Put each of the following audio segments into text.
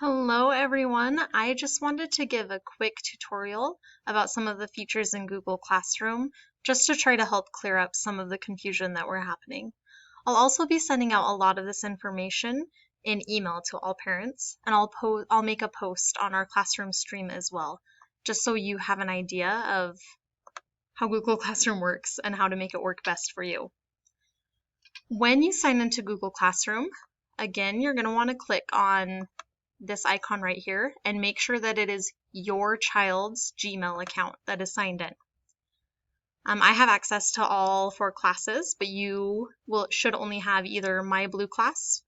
Hello everyone, I just wanted to give a quick tutorial about some of the features in Google Classroom just to try to help clear up some of the confusion that we're happening. I'll also be sending out a lot of this information in email to all parents, and I'll make a post on our Classroom stream as well, just so you have an idea of how Google Classroom works and how to make it work best for you. When you sign into Google Classroom, again, you're going to want to click on this icon right here and make sure that it is your child's Gmail account that is signed in. I have access to all 4 classes, but you should only have either my blue class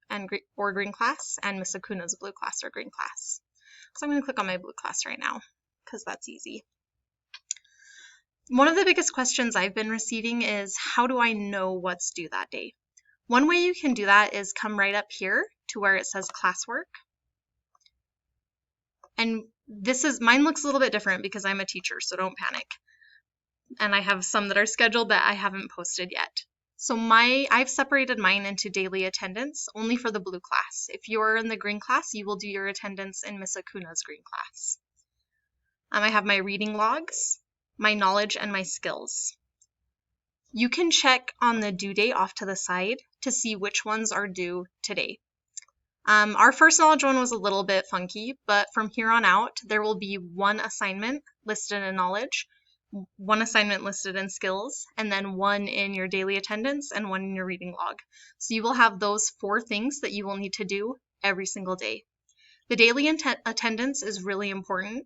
or green class and Miss Akuna's blue class or green class. So I'm going to click on my blue class right now because that's easy. One of the biggest questions I've been receiving is, how do I know what's due that day? One way you can do that is come right up here to where it says Classwork. And mine looks a little bit different because I'm a teacher, so don't panic. And I have some that are scheduled that I haven't posted yet. So I've separated mine into daily attendance only for the blue class. If you're in the green class, you will do your attendance in Miss Akuna's green class. I have my reading logs, my knowledge, and my skills. You can check on the due date off to the side to see which ones are due today. Our first knowledge one was a little bit funky, but from here on out, there will be one assignment listed in knowledge, one assignment listed in skills, and then one in your daily attendance and one in your reading log. So you will have those 4 things that you will need to do every single day. The daily attendance is really important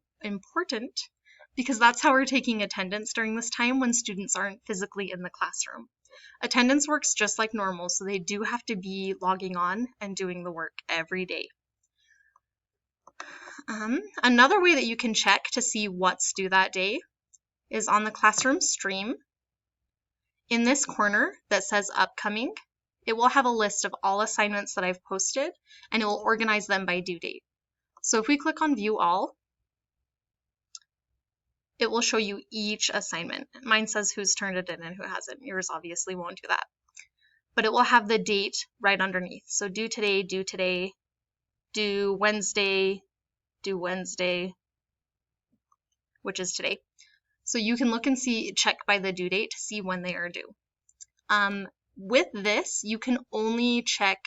because that's how we're taking attendance during this time when students aren't physically in the classroom. Attendance works just like normal, so they do have to be logging on and doing the work every day. Another way that you can check to see what's due that day is on the classroom stream. In this corner that says upcoming, it will have a list of all assignments that I've posted, and it will organize them by due date. So if we click on view all, it will show you each assignment. Mine says who's turned it in and who hasn't. Yours obviously won't do that. But it will have the date right underneath. So due today, due Wednesday, which is today. So you can look and check by the due date to see when they are due. With this, you can only check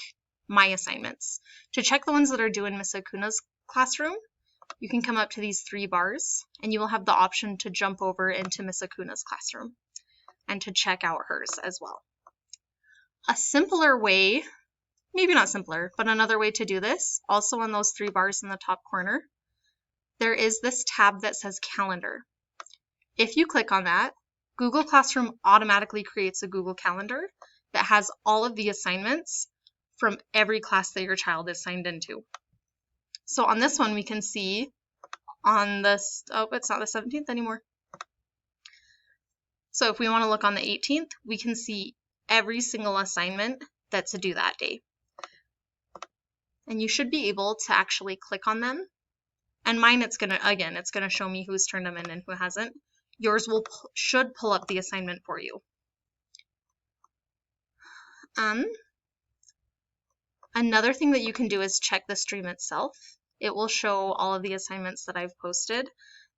my assignments. To check the ones that are due in Miss Akuna's classroom, you can come up to these 3 bars and you will have the option to jump over into Miss Akuna's classroom and to check out hers as well. A simpler way, maybe not simpler, but another way to do this, also on those 3 bars in the top corner, there is this tab that says Calendar. If you click on that, Google Classroom automatically creates a Google Calendar that has all of the assignments from every class that your child is signed into. So on this one, we can see on this, it's not the 17th anymore. So if we want to look on the 18th, we can see every single assignment that's due that day. And you should be able to actually click on them. And mine, it's going to show me who's turned them in and who hasn't. Yours should pull up the assignment for you. Another thing that you can do is check the stream itself. It will show all of the assignments that I've posted.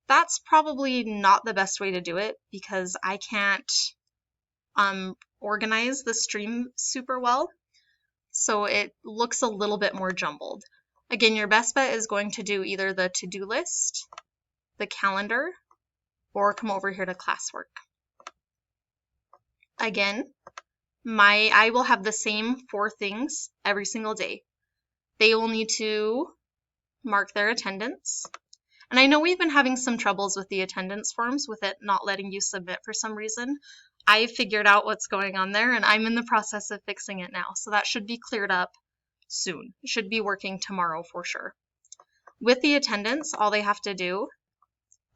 That's probably not the best way to do it because I can't organize the stream super well. So it looks a little bit more jumbled. Again, your best bet is going to do either the to-do list, the calendar, or come over here to Classwork. Again, I will have the same 4 things every single day. They will need to mark their attendance. And I know we've been having some troubles with the attendance forms with it not letting you submit for some reason. I figured out what's going on there and I'm in the process of fixing it now. So that should be cleared up soon. It should be working tomorrow for sure. With the attendance, all they have to do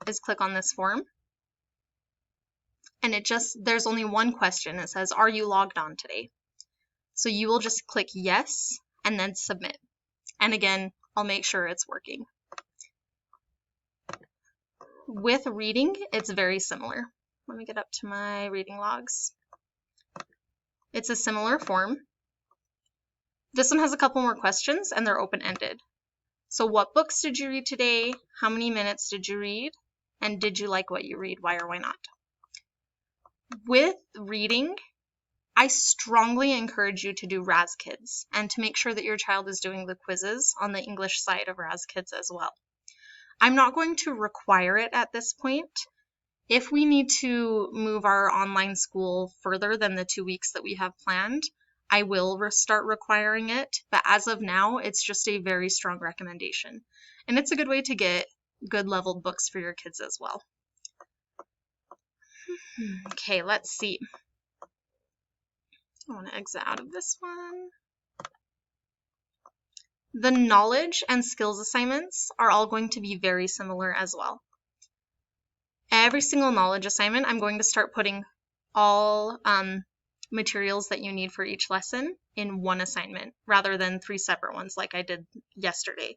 is click on this form. And there's only one question. It says, are you logged on today? So you will just click yes and then submit. And again, I'll make sure it's working. With reading, it's very similar. Let me get up to my reading logs. It's a similar form. This one has a couple more questions and they're open-ended. So what books did you read today? How many minutes did you read? And did you like what you read? Why or why not? With reading, I strongly encourage you to do Raz Kids and to make sure that your child is doing the quizzes on the English side of Raz Kids as well. I'm not going to require it at this point. If we need to move our online school further than the 2 weeks that we have planned, I will start requiring it. But as of now, it's just a very strong recommendation. And it's a good way to get good leveled books for your kids as well. Okay, let's see. I want to exit out of this one. The knowledge and skills assignments are all going to be very similar as well. Every single knowledge assignment, I'm going to start putting all materials that you need for each lesson in one assignment rather than 3 separate ones like I did yesterday.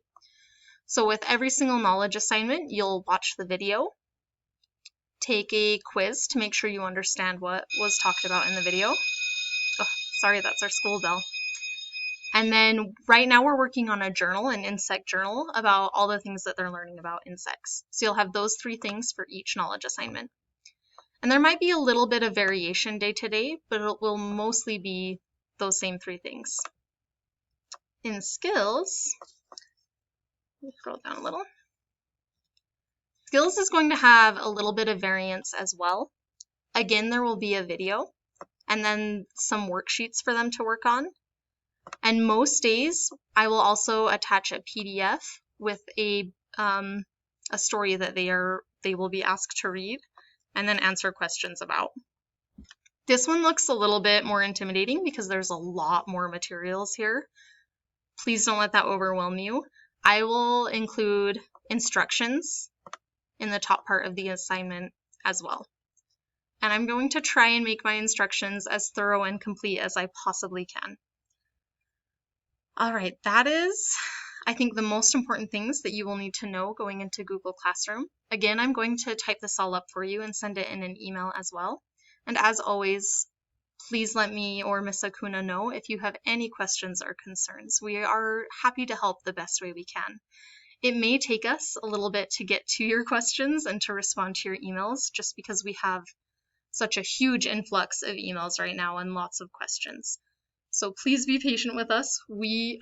So with every single knowledge assignment, you'll watch the video, take a quiz to make sure you understand what was talked about in the video. Oh, sorry, that's our school bell. And then right now we're working on a journal, an insect journal, about all the things that they're learning about insects. So you'll have those 3 things for each knowledge assignment. And there might be a little bit of variation day to day, but it will mostly be those same 3 things. In skills, let me scroll down a little. Skills is going to have a little bit of variance as well. Again, there will be a video and then some worksheets for them to work on. And most days, I will also attach a PDF with a story that they will be asked to read and then answer questions about. This one looks a little bit more intimidating because there's a lot more materials here. Please don't let that overwhelm you. I will include instructions in the top part of the assignment as well. And I'm going to try and make my instructions as thorough and complete as I possibly can. All right, that is, I think, the most important things that you will need to know going into Google Classroom. Again, I'm going to type this all up for you and send it in an email as well. And as always, please let me or Miss Acuna know if you have any questions or concerns. We are happy to help the best way we can. It may take us a little bit to get to your questions and to respond to your emails just because we have such a huge influx of emails right now and lots of questions. So please be patient with us.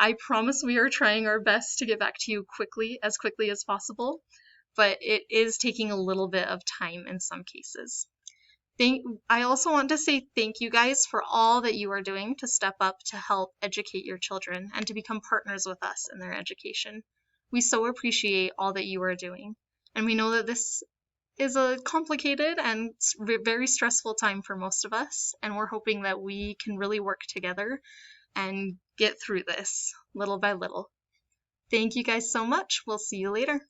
I promise we are trying our best to get back to you quickly as possible, but it is taking a little bit of time in some cases. I also want to say thank you guys for all that you are doing to step up to help educate your children and to become partners with us in their education. We so appreciate all that you are doing, and we know that this is a complicated and very stressful time for most of us, and we're hoping that we can really work together and get through this little by little. Thank you guys so much. We'll see you later.